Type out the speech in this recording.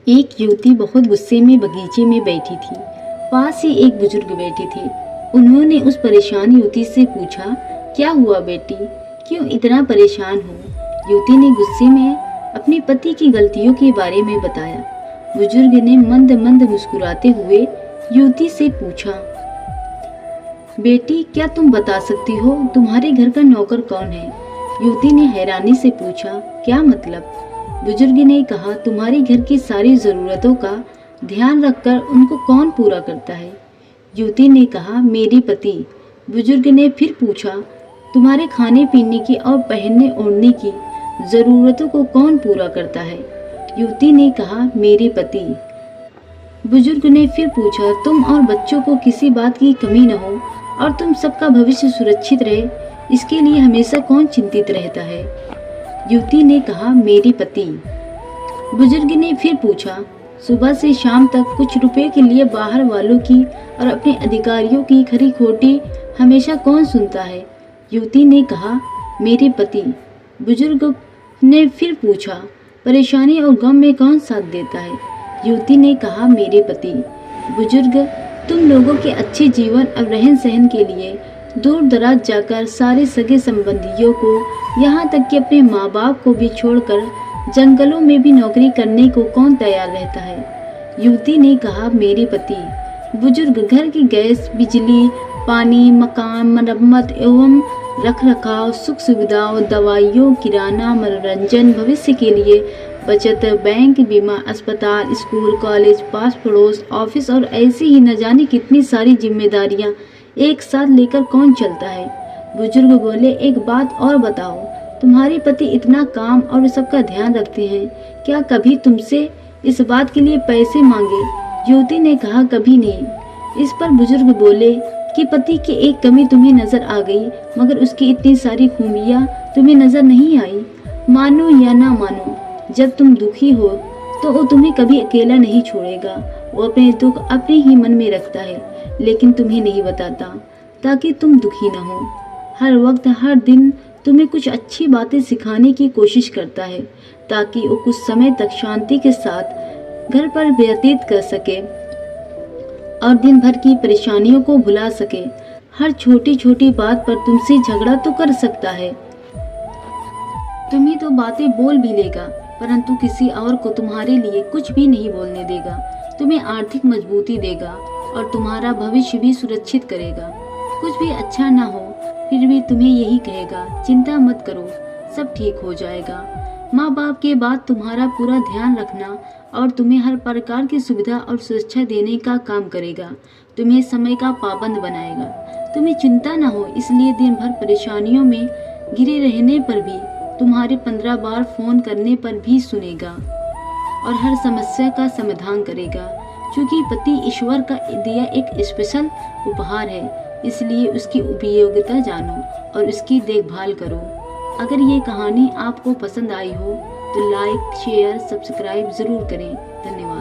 एक युवती बहुत गुस्से में बगीचे में बैठी थी। पास ही एक बुजुर्ग बैठे थे। उन्होंने उस परेशान युवती से पूछा, क्या हुआ बेटी, क्यों इतना परेशान हो? युवती ने गुस्से में अपने पति की गलतियों के बारे में बताया। बुजुर्ग ने मंद मंद मुस्कुराते हुए युवती से पूछा, बेटी क्या तुम बता सकती हो तुम्हारे घर का नौकर कौन है? युवती ने हैरानी से पूछा, क्या मतलब? बुजुर्ग ने कहा, तुम्हारे घर की सारी जरूरतों का ध्यान रखकर उनको कौन पूरा करता है? युवती ने कहा, मेरे पति। बुजुर्ग ने फिर पूछा, तुम्हारे खाने पीने की और पहनने ओढ़ने की जरूरतों को कौन पूरा करता है? युवती ने कहा, मेरे पति। बुजुर्ग ने फिर पूछा, तुम और बच्चों को किसी बात की कमी न हो और तुम सबका भविष्य सुरक्षित रहे, इसके लिए हमेशा कौन चिंतित रहता है? युवती ने कहा, मेरे पति। बुजुर्ग ने फिर पूछा, सुबह से शाम तक कुछ रुपए के लिए बाहर वालों की और अपने अधिकारियों की खरी खोटी हमेशा कौन सुनता है? युवती ने कहा, मेरे पति। बुजुर्ग ने फिर पूछा, परेशानी और गम में कौन साथ देता है? युवती ने कहा, मेरे पति। बुजुर्ग, तुम लोगों के अच्छे जीवन और रहन सहन के लिए दूर दराज जाकर सारे सगे संबंधियों को, यहाँ तक कि अपने माँ बाप को भी छोड़कर जंगलों में भी नौकरी करने को कौन तैयार रहता है? युवती ने कहा, मेरे पति। बुजुर्ग, घर की गैस, बिजली, पानी, मकान, मरम्मत एवं रख रखाव, सुख सुविधाओं, दवाइयों, किराना, मनोरंजन, भविष्य के लिए बचत, बैंक, बीमा, अस्पताल, स्कूल, कॉलेज, पास पड़ोस, ऑफिस और ऐसी ही न जाने कितनी सारी जिम्मेदारियां एक साथ लेकर कौन चलता है? बुजुर्ग बोले, एक बात और बताओ, तुम्हारे पति इतना काम और सबका ध्यान रखते हैं, क्या कभी तुमसे इस बात के लिए पैसे मांगे? युवती ने कहा, कभी नहीं। इस पर बुजुर्ग बोले कि पति की एक कमी तुम्हें नजर आ गई, मगर उसकी इतनी सारी खूबियां तुम्हें नजर नहीं आई। मानो या ना मानो, जब तुम दुखी हो तो वो तुम्हें कभी अकेला नहीं छोड़ेगा। वो अपने दुख अपने ही मन में रखता है, लेकिन तुम्हें नहीं बताता ताकि तुम दुखी न हो। हर वक्त हर दिन तुम्हें कुछ अच्छी बातें सिखाने की कोशिश करता है, ताकि वो कुछ समय तक शांति के साथ घर पर व्यतीत कर सके और दिन भर की परेशानियों को भुला सके। हर छोटी छोटी बात पर तुमसे झगड़ा तो कर सकता है, तुम्हें तो बातें बोल भी लेगा, परंतु किसी और को तुम्हारे लिए कुछ भी नहीं बोलने देगा। तुम्हें आर्थिक मजबूती देगा और तुम्हारा भविष्य भी सुरक्षित करेगा। कुछ भी अच्छा ना हो फिर भी तुम्हें यही कहेगा, चिंता मत करो, सब ठीक हो जाएगा। माँ बाप के बाद तुम्हारा पूरा ध्यान रखना और तुम्हें हर प्रकार की सुविधा और सुरक्षा देने का काम करेगा। तुम्हें समय का पाबंद बनाएगा। तुम्हें चिंता ना हो, इसलिए दिन भर परेशानियों में घिरे रहने पर भी तुम्हारे 15 बार फोन करने पर भी सुनेगा और हर समस्या का समाधान करेगा। क्योंकि पति ईश्वर का दिया एक स्पेशल उपहार है, इसलिए उसकी उपयोगिता जानो और उसकी देखभाल करो। अगर ये कहानी आपको पसंद आई हो तो लाइक, शेयर, सब्सक्राइब जरूर करें। धन्यवाद।